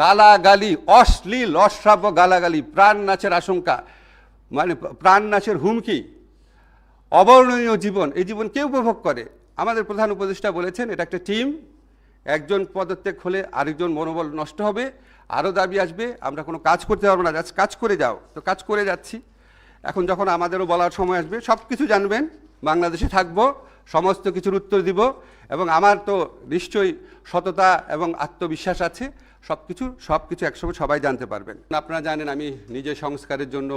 গালাগালি, অশ্লীল অশ্রাব্য গালাগালি, প্রাণ নাশের আশঙ্কা, মানে প্রাণ নাশের হুমকি, অবর্ণনীয় জীবন, এই জীবন কেউ উপভোগ করে? আমাদের প্রধান উপদেষ্টা বলেছেন এটা একটা টিম, একজন পদত্যাগ হলে আরেকজন মনোবল নষ্ট হবে, আরও দাবি আসবে, আমরা কোনো কাজ করতে পারবো না, কাজ করে যাও, তো কাজ করে যাচ্ছি। এখন যখন আমাদেরও বলার সময় আসবে, সব কিছু জানবেন, বাংলাদেশে থাকবো, সমস্ত কিছুর উত্তর দিব, এবং আমার তো নিশ্চয়ই সততা এবং আত্মবিশ্বাস আছে, সব কিছু একসময় সবাই জানতে পারবেন। আপনারা জানেন আমি নিজে সংস্কারের জন্য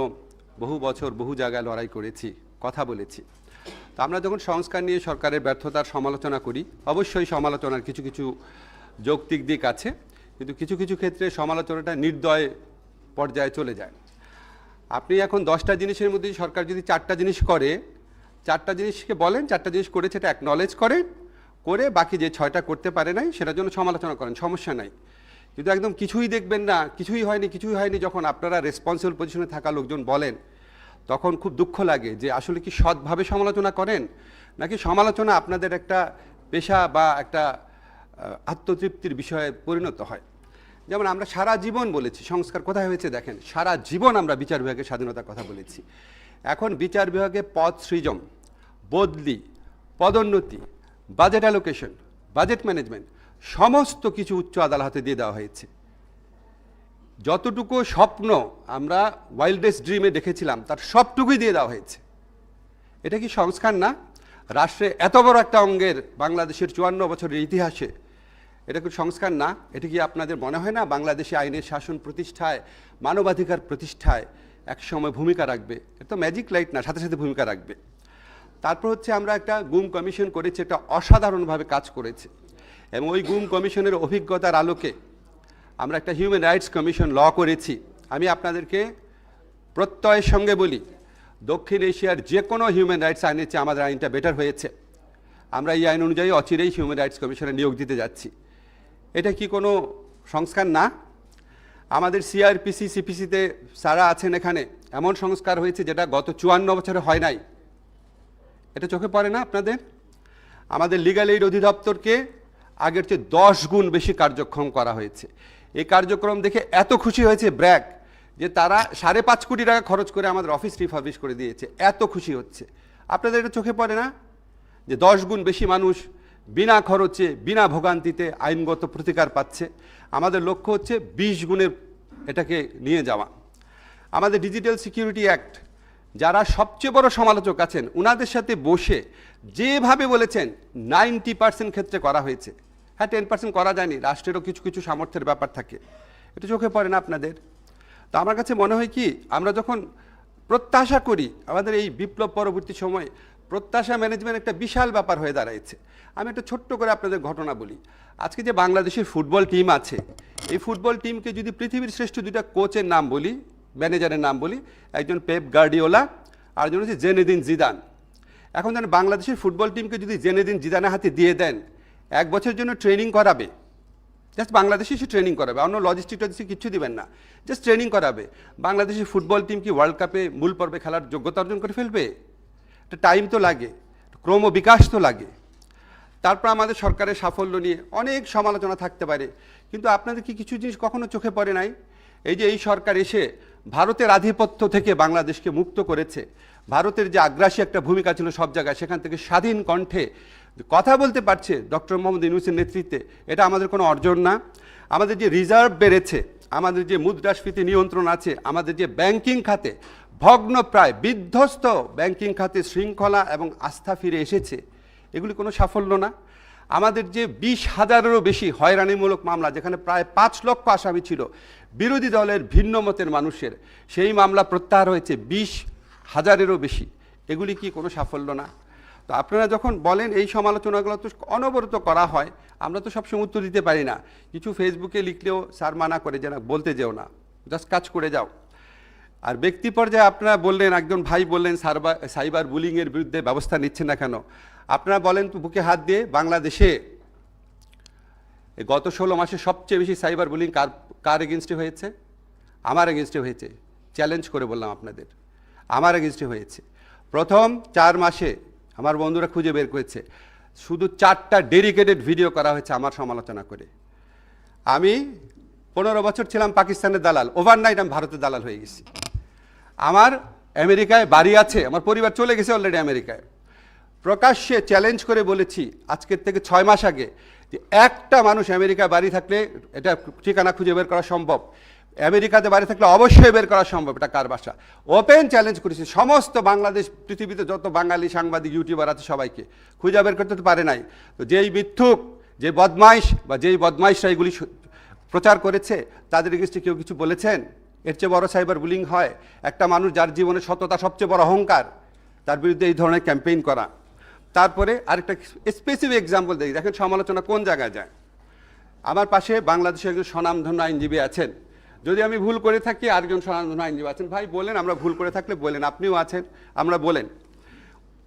বহু বছর বহু জায়গায় লড়াই করেছি, কথা বলেছি। তো আমরা যখন সংস্কার নিয়ে সরকারের ব্যর্থতার সমালোচনা করি, অবশ্যই সমালোচনার কিছু কিছু যৌক্তিক দিক আছে, কিন্তু কিছু কিছু ক্ষেত্রে সমালোচনাটা নির্দয় পর্যায়ে চলে যায়। আপনি এখন 10টা জিনিসের মধ্যে সরকার যদি 4টা জিনিস করে, 4টা জিনিসকে বলেন 4টা জিনিস করেছে এটা অ্যাকনলেজ করেন, করে বাকি যে 6টা করতে পারে নাই সেটার জন্য সমালোচনা করেন, সমস্যা নাই। কিন্তু একদম কিছুই দেখবেন না, কিছুই হয়নি যখন আপনারা রেসপন্সিবল পজিশনে থাকা লোকজন বলেন, তখন খুব দুঃখ লাগে যে আসলে কি সৎভাবে সমালোচনা করেন, নাকি সমালোচনা আপনাদের একটা পেশা বা একটা আত্মতৃপ্তির বিষয়ে পরিণত হয়। যেমন আমরা সারা জীবন বলেছি সংস্কার কোথায় হয়েছে দেখেন, সারা জীবন আমরা বিচার বিভাগের স্বাধীনতার কথা বলেছি। এখন বিচার বিভাগে পদ সৃজন, বদলি, পদোন্নতি, বাজেট অ্যালোকেশন, বাজেট ম্যানেজমেন্ট, সমস্ত কিছু উচ্চ আদালতে দিয়ে দেওয়া হয়েছে। যতটুকু স্বপ্ন আমরা ওয়াইল্ডেস্ট ড্রিমে দেখেছিলাম তার সবটুকুই দিয়ে দেওয়া হয়েছে। এটা কি সংস্কার না? রাষ্ট্রে এত বড় একটা অঙ্গের বাংলাদেশের 54 বছরের ইতিহাসে এটা কি সংস্কার না? এটা কি আপনাদের মনে হয় না বাংলাদেশে আইনের শাসন প্রতিষ্ঠায়, মানবাধিকার প্রতিষ্ঠায় একসময় ভূমিকা রাখবে? এটা তো ম্যাজিক লাইট না, সাথে সাথে ভূমিকা রাখবে। তারপর হচ্ছে আমরা একটা গুম কমিশন করেছি, এটা অসাধারণভাবে কাজ করেছে, এবং ওই গুম কমিশনের অভিজ্ঞতার আলোকে আমরা একটা হিউম্যান রাইটস কমিশন ল করেছি। আমি আপনাদেরকে প্রত্যয়ের সঙ্গে বলি, দক্ষিণ এশিয়ার যে কোনো হিউম্যান রাইটস আইনের চেয়ে আমাদের আইনটা বেটার হয়েছে। আমরা এই আইন অনুযায়ী অচিরেই হিউম্যান রাইটস কমিশনে নিয়োগ দিতে যাচ্ছি। এটা কি কোনো সংস্কার না? আমাদের সিআরপিসি, সিপিসিতে যারা আছেন এখানে, এমন সংস্কার হয়েছে যেটা গত 54 বছরে হয় নাই। এটা চোখে পড়ে না আপনাদের? আমাদের লিগ্যাল এইড অধিদপ্তরকে আগের চেয়ে 10 গুণ বেশি কার্যক্ষম করা হয়েছে। এই কার্যক্রম দেখে এত খুশি হয়েছে ব্র্যাক, যে তারা 5.5 কোটি টাকা খরচ করে আমাদের অফিস রিফার্বিশ করে দিয়েছে, এত খুশি হচ্ছে। আপনাদের এটা চোখে পড়ে না যে 10 গুণ বেশি মানুষ বিনা খরচে, বিনা ভোগান্তিতে আইনগত প্রতিকার পাচ্ছে? আমাদের লক্ষ্য হচ্ছে 20 গুণের এটাকে নিয়ে যাওয়া। আমাদের ডিজিটাল সিকিউরিটি অ্যাক্ট, যারা সবচেয়ে বড় সমালোচক আছেন ওনাদের সাথে বসে যেভাবে বলেছেন 90% ক্ষেত্রে করা হয়েছে। হ্যাঁ, 10% করা যায়নি, রাষ্ট্রেরও কিছু কিছু সামর্থ্যের ব্যাপার থাকে। এটা চোখে পড়ে না আপনাদের? তো আমার কাছে মনে হয় কি, আমরা যখন প্রত্যাশা করি, আমাদের এই বিপ্লব পরবর্তী সময়ে প্রত্যাশা ম্যানেজমেন্ট একটা বিশাল ব্যাপার হয়ে দাঁড়াইছে। আমি একটা ছোট্ট করে আপনাদের ঘটনা বলি। আজকে যে বাংলাদেশের ফুটবল টিম আছে, এই ফুটবল টিমকে যদি পৃথিবীর শ্রেষ্ঠ 2টা কোচের নাম বলি, ম্যানেজারের নাম বলি, একজন পেপ গার্ডিওলা আর একজন হচ্ছে জেনেদিন জিদান। এখন যেন বাংলাদেশের ফুটবল টিমকে যদি জেনেদিন জিদানের হাতে দিয়ে দেন, 1 বছরের জন্য ট্রেনিং করাবে, জাস্ট বাংলাদেশে সে ট্রেনিং করাবে, অন্য লজিস্টিক টজিস্টিক কিচ্ছু দিবেন না, জাস্ট ট্রেনিং করাবে। বাংলাদেশের ফুটবল টিম কি ওয়ার্ল্ড কাপে মূল পর্বে খেলার যোগ্যতা অর্জন করে ফেলবে? একটা টাইম তো লাগে, ক্রমবিকাশ তো লাগে। তারপর আমাদের সরকারের সাফল্য নিয়ে অনেক সমালোচনা থাকতে পারে, কিন্তু আপনাদের কি কিছু জিনিস কখনো চোখে পড়ে নাই? এই যে এই সরকার এসে ভারতের আধিপত্য থেকে বাংলাদেশকে মুক্ত করেছে, ভারতের যে আগ্রাসী একটা ভূমিকা ছিল সব জায়গায়, সেখান থেকে স্বাধীন কণ্ঠে কথা বলতে পারছে ডক্টর মোহাম্মদ ইউনূসের নেতৃত্বে, এটা আমাদের কোনো অর্জন না? আমাদের যে রিজার্ভ বেড়েছে, আমাদের যে মুদ্রাস্ফীতি নিয়ন্ত্রণ আছে, আমাদের যে ব্যাংকিং খাতে ভগ্নপ্রায় বিধ্বস্ত ব্যাংকিং খাতে শৃঙ্খলা এবং আস্থা ফিরে এসেছে, এগুলি কোনো সাফল্য না? আমাদের যে 20,000-এরও বেশি হয়রানিমূলক মামলা, যেখানে প্রায় 5 লক্ষ আসামি ছিল বিরোধী দলের ভিন্ন মতের মানুষের, সেই মামলা প্রত্যাহার হয়েছে 20,000-এরও বেশি, এগুলি কি কোনো সাফল্য না? তো আপনারা যখন বলেন এই সমালোচনাগুলো তো অনবরত করা হয়, আমরা তো সবসময় উত্তর দিতে পারি না। কিছু ফেসবুকে লিখলেও স্যার মানা করে যে না, বলতে যেও না, জাস্ট কাজ করে যাও। আর ব্যক্তি পর্যায়ে আপনারা বললেন, একজন ভাই বললেন সাইবার বুলিংয়ের বিরুদ্ধে ব্যবস্থা নিচ্ছেন না কেন? আপনারা বলেন তো বুকে হাত দিয়ে, বাংলাদেশে গত 16 মাসে সবচেয়ে বেশি সাইবার বুলিং কার এগেনস্টে হয়েছে? আমার এগেনস্টে হয়েছে। চ্যালেঞ্জ করে বললাম আপনাদের, আমার এগেনস্টে হয়েছে। প্রথম 4 মাসে আমার বন্ধুরা খুঁজে বের করেছে, শুধু 4টা ডেডিকেটেড ভিডিও করা হয়েছে আমার সমালোচনা করে। আমি 15 বছর ছিলাম পাকিস্তানের দালাল, ওভারনাইট আমি ভারতের দালাল হয়ে গেছি। আমার আমেরিকায় বাড়ি আছে, আমার পরিবার চলে গেছে অলরেডি আমেরিকায়। প্রকাশ্যে চ্যালেঞ্জ করে বলেছি আজকের থেকে 6 মাস আগে যে একটা মানুষ আমেরিকায় বাড়ি থাকলে, এটা ঠিকানা খুঁজে বের করা সম্ভব, আমেরিকাতে বাড়ি থাকলে অবশ্যই বের করা সম্ভব এটা কার বাসা। ওপেন চ্যালেঞ্জ করেছি সমস্ত বাংলাদেশ, পৃথিবীতে যত বাঙালি সাংবাদিক ইউটিউবার আছে সবাইকে, খুঁজে বের করতে পারে নাই। তো যেই মিথ্যুক, যে বদমাইশ বা যেই বদমাইশরা এগুলি প্রচার করেছে তাদের এগেইনস্টে কেউ কিছু বলেছেন? এর চেয়ে বড় সাইবার বুলিং হয়? একটা মানুষ যার জীবনে সততা সবচেয়ে বড় অহংকার, তার বিরুদ্ধে এই ধরনের ক্যাম্পেইন করা। তারপরে আরেকটা স্পেসিফিক এক্সাম্পল দেখি, দেখেন সমালোচনা কোন জায়গায় যায়। আমার পাশে বাংলাদেশের একজন স্বনামধন্য আইনজীবী আছেন, যদি আমি ভুল করে থাকি আরেকজন স্বনামধন্য আইনজীবী আছেন, ভাই বলেন, আমরা ভুল করে থাকলে বলেন, আপনিও আছেন, আমরা বলেন।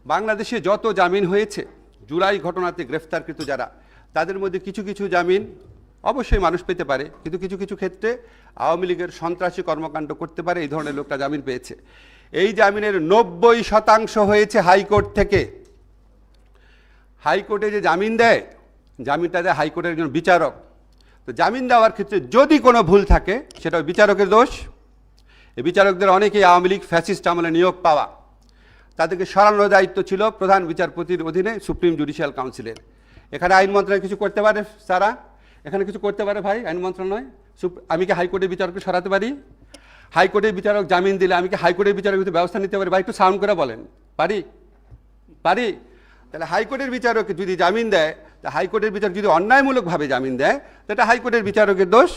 বাংলাদেশে যত জামিন হয়েছে জুলাই ঘটনাতে গ্রেফতারকৃত যারা, তাদের মধ্যে কিছু কিছু জামিন অবশ্যই মানুষ পেতে পারে, কিন্তু কিছু কিছু ক্ষেত্রে আওয়ামী লীগের সন্ত্রাসী কর্মকাণ্ড করতে পারে এই ধরনের লোকটা জামিন পেয়েছে। এই জামিনের 90% হয়েছে হাইকোর্ট থেকে। হাইকোর্টে যে জামিন দেয়, জামিনটা দেয় হাইকোর্টের একজন বিচারক। তো জামিন দেওয়ার ক্ষেত্রে যদি কোনো ভুল থাকে সেটা বিচারকের দোষ। এই বিচারকদের অনেকেই আওয়ামী লীগ ফ্যাসিস্ট আমলে নিয়োগ পাওয়া, তাদেরকে সরানোর দায়িত্ব ছিল প্রধান বিচারপতির অধীনে সুপ্রিম জুডিশিয়াল কাউন্সিলের। এখানে আইন মন্ত্রণালয় কিছু করতে পারে? সারা এখানে কিছু করতে পারে ভাই আইন মন্ত্রণালয়? আমি কি হাইকোর্টের বিচারককে সরাতে পারি? হাইকোর্টের বিচারক জামিন দিলে আমি কি হাইকোর্টের বিচারক ব্যবস্থা নিতে পারি? ভাই একটু সাউন্ড করে বলেন, পারি? পারি? তাহলে হাইকোর্টের বিচারক যদি জামিন দেয়, তা হাইকোর্টের বিচারক যদি অন্যায়মূলকভাবে জামিন দেয়, তাহলে হাইকোর্টের বিচারকের দোষ।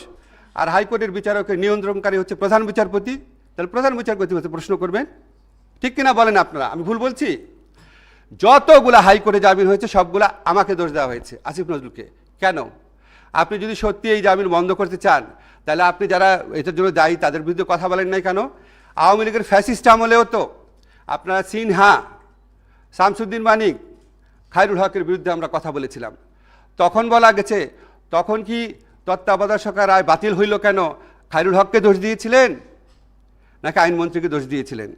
আর হাইকোর্টের বিচারকের নিয়ন্ত্রণকারী হচ্ছে প্রধান বিচারপতি, তাহলে প্রধান বিচারপতি হচ্ছে প্রশ্ন করবেন। ঠিক কিনা বলেন আপনারা? আমি ভুল বলছি? যতগুলা হাইকোর্টে জামিন হয়েছে সবগুলা আমাকে দোষ দেওয়া হয়েছে, আসিফ নজরুলকে। কেন? আপনি যদি সত্যি এই জামিন বন্ধ করতে চান, তাহলে আপনি যারা এটার জন্য দায়ী তাদের বিরুদ্ধে কথা বলেন নাই কেন? আওয়ামী লীগের ফ্যাসিস্ট আমলেও তো আপনারা সিনহা, শামসুদ্দিন মানিক, খায়রুল হকের বিরুদ্ধে আমরা কথা বলেছিলাম। তখন বলা গেছে, তখন কি তত্ত্বাবধায়ক সরকার রায় বাতিল হইল কেন? খায়রুল হককে দোষ দিয়েছিলেন নাকি আইনমন্ত্রীকে দোষ দিয়েছিলেন?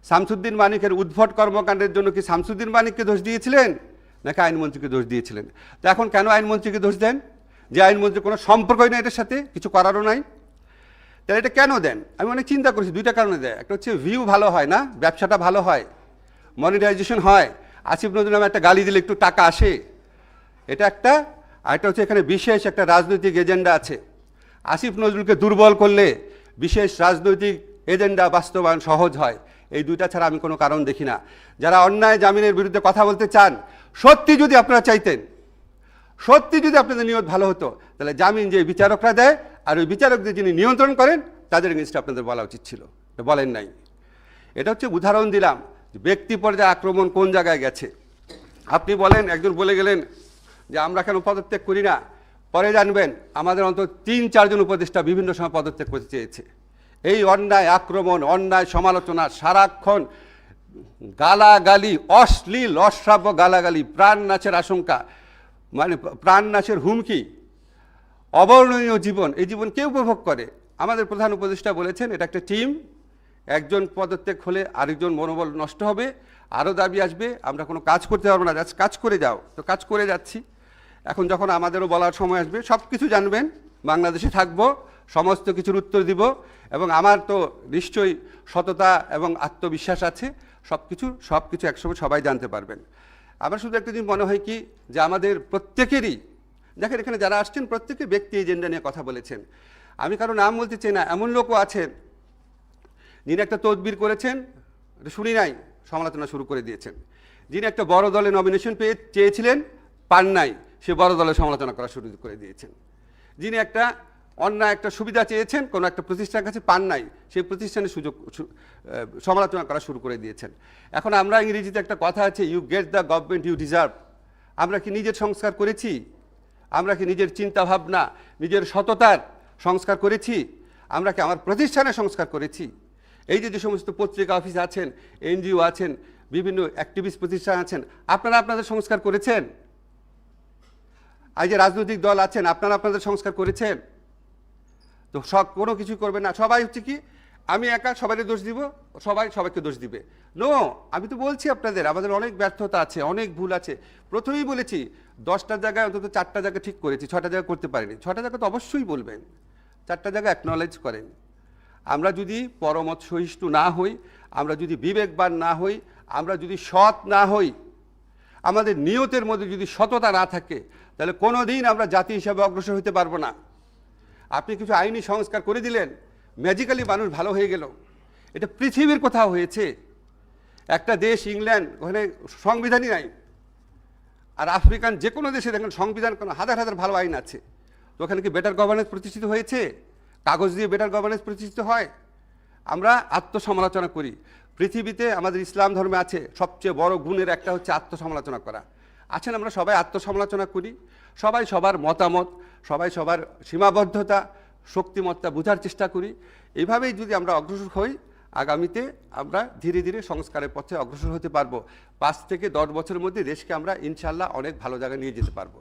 শামসুদ্দিন মানিকের উদ্ভট কর্মকাণ্ডের জন্য কি শামসুদ্দিন মানিককে দোষ দিয়েছিলেন নাকি আইনমন্ত্রীকে দোষ দিয়েছিলেন? তো এখন কেন আইনমন্ত্রীকে দোষ দেন? যে আইনমন্ত্রীর কোনো সম্পর্কই নেই এটার সাথে, কিছু করারও নাই, তাহলে এটা কেন দেন? আমি অনেক চিন্তা করেছি, দুইটা কারণে দেয়। একটা হচ্ছে ভিউ ভালো হয় না, ব্যবসাটা ভালো হয়, মনিটাইজেশন হয়, আসিফ নজরুল নামে একটা গালি দিলে একটু টাকা আসে, এটা একটা। আরেকটা হচ্ছে এখানে বিশেষ একটা রাজনৈতিক এজেন্ডা আছে। আসিফ নজরুলকে দুর্বল করলে বিশেষ রাজনৈতিক এজেন্ডা বাস্তবায়ন সহজ হয়। এই দুইটা ছাড়া আমি কোনো কারণ দেখি না। যারা অন্যায় জামিনের বিরুদ্ধে কথা বলতে চান, সত্যি যদি আপনারা চাইতেন, সত্যি যদি আপনাদের নিয়ত ভালো হতো, তাহলে জামিন যে বিচারকরা দেয় আর ওই বিচারকদের যিনি নিয়ন্ত্রণ করেন তাদের এগেইনস্টে আপনাদের বলা উচিত ছিল, বলেন নাই। এটা হচ্ছে উদাহরণ দিলাম ব্যক্তি পর্যায়ে আক্রমণ কোন জায়গায় গেছে। আপনি বলেন, একজন বলে গেলেন যে আমরা কেন পদত্যাগ করি না, পরে জানবেন আমাদের অন্তত 3-4 জন উপদেষ্টা বিভিন্ন সময় পদত্যাগ করতে চেয়েছে। এই অন্যায় আক্রমণ, অন্যায় সমালোচনা, সারাক্ষণ গালাগালি, অশ্লীল অশ্রাব্য গালাগালি, প্রাণ নাচের আশঙ্কা, মানে প্রাণ নাচের হুমকি, অবর্ণনীয় জীবন, এই জীবন কে উপভোগ করে? আমাদের প্রধান উপদেষ্টা বলেছেন এটা একটা টিম, একজন পদত্যাগ হলে আরেকজন মনোবল নষ্ট হবে, আরও দাবি আসবে, আমরা কোনো কাজ করতে পারবো না, কাজ করে যাও। তো কাজ করে যাচ্ছি। এখন যখন আমাদেরও বলার সময় আসবে সব কিছু জানবেন, বাংলাদেশে থাকবো, সমস্ত কিছুর উত্তর দিব, এবং আমার তো নিশ্চয়ই সততা এবং আত্মবিশ্বাস আছে, সব কিছু একসময় সবাই জানতে পারবেন। আমার শুধু একটা জিনিস মনে হয় কি, যে আমাদের প্রত্যেকেরই, দেখেন এখানে যারা আসছেন প্রত্যেকে ব্যক্তি এজেন্ডা নিয়ে কথা বলেছেন। আমি কারো নাম বলতে চাই না, এমন লোকও আছেন যিনি একটা তদবির করেছেন, শুনি নাই, সমালোচনা শুরু করে দিয়েছেন। যিনি একটা বড় দলে নমিনেশন চেয়েছিলেন, পান নাই, সে বড় দলের সমালোচনা করা শুরু করে দিয়েছেন। যিনি একটা অন্যায় একটা সুবিধা চেয়েছেন কোনো একটা প্রতিষ্ঠানের কাছে, পান নাই, সেই প্রতিষ্ঠানের সমালোচনা করা শুরু করে দিয়েছেন। এখন আমরা ইংরেজিতে একটা কথা আছে, you get the government you deserve. আমরা কি নিজের সংস্কার করেছি? আমরা কি নিজের চিন্তাভাবনা, নিজের সততার সংস্কার করেছি? আমরা কি আমার প্রতিষ্ঠানের সংস্কার করেছি? এই যে সমস্ত পত্রিকা অফিস আছেন, এনজিও আছেন, বিভিন্ন অ্যাক্টিভিস্ট প্রতিষ্ঠান আছেন, আপনারা আপনাদের সংস্কার করেছেন? এই যে রাজনৈতিক দল আছেন, আপনারা আপনাদের সংস্কার করেছেন? তো কোনো কিছু করবে না, সবাই হচ্ছে কি আমি একা সবাইকে দোষ দিব, সবাই সবাইকে দোষ দিবে। নো, আমি তো বলছি আপনাদের আমাদের অনেক ব্যর্থতা আছে, অনেক ভুল আছে। প্রথমেই বলেছি 10টা জায়গায় অন্তত 4টা জায়গা ঠিক করেছি, 6টা জায়গা করতে পারিনি। 6টা জায়গা তো অবশ্যই বলবেন, চারটা জায়গা অ্যাকনলেজ করেন। আমরা যদি পরমত সহিষ্ণু না হই, আমরা যদি বিবেকবান না হই, আমরা যদি সৎ না হই, আমাদের নিয়তের মধ্যে যদি সততা না থাকে, তাহলে কোনো দিন আমরা জাতি হিসাবে অগ্রসর হতে পারবো না। আপনি কিছু আইনি সংস্কার করে দিলেন, ম্যাজিক্যালি মানুষ ভালো হয়ে গেল। এটা পৃথিবীর কোথাও হয়েছে? একটা দেশ ইংল্যান্ড, ওখানে সংবিধানই নাই। আর আফ্রিকান যে কোনো দেশে দেখেন সংবিধান, কোনো হাজার হাজার ভালো আইন আছে। তো ওখানে কি বেটার গভর্নেন্স প্রতিষ্ঠিত হয়েছে? কাগজ দিয়ে বেটার গভর্নেন্স প্রতিষ্ঠিত হয়? আমরা আত্মসমালোচনা করি। পৃথিবীতে আমাদের ইসলাম ধর্মে আছে সবচেয়ে বড় গুণের একটা হচ্ছে আত্মসমালোচনা করা। আছেন, আমরা সবাই আত্মসমালোচনা করি, সবাই সবার মতামত, সবাই সবার সীমাবদ্ধতা, শক্তিমত্তা বোঝার চেষ্টা করি। এইভাবেই যদি আমরা অগ্রসর হই, আগামীতে আমরা ধীরে ধীরে সংস্কারের পথে অগ্রসর হতে পারবো। 5 থেকে 10 বছরের মধ্যে দেশকে আমরা ইনশাআল্লাহ অনেক ভালো জায়গায় নিয়ে যেতে পারবো।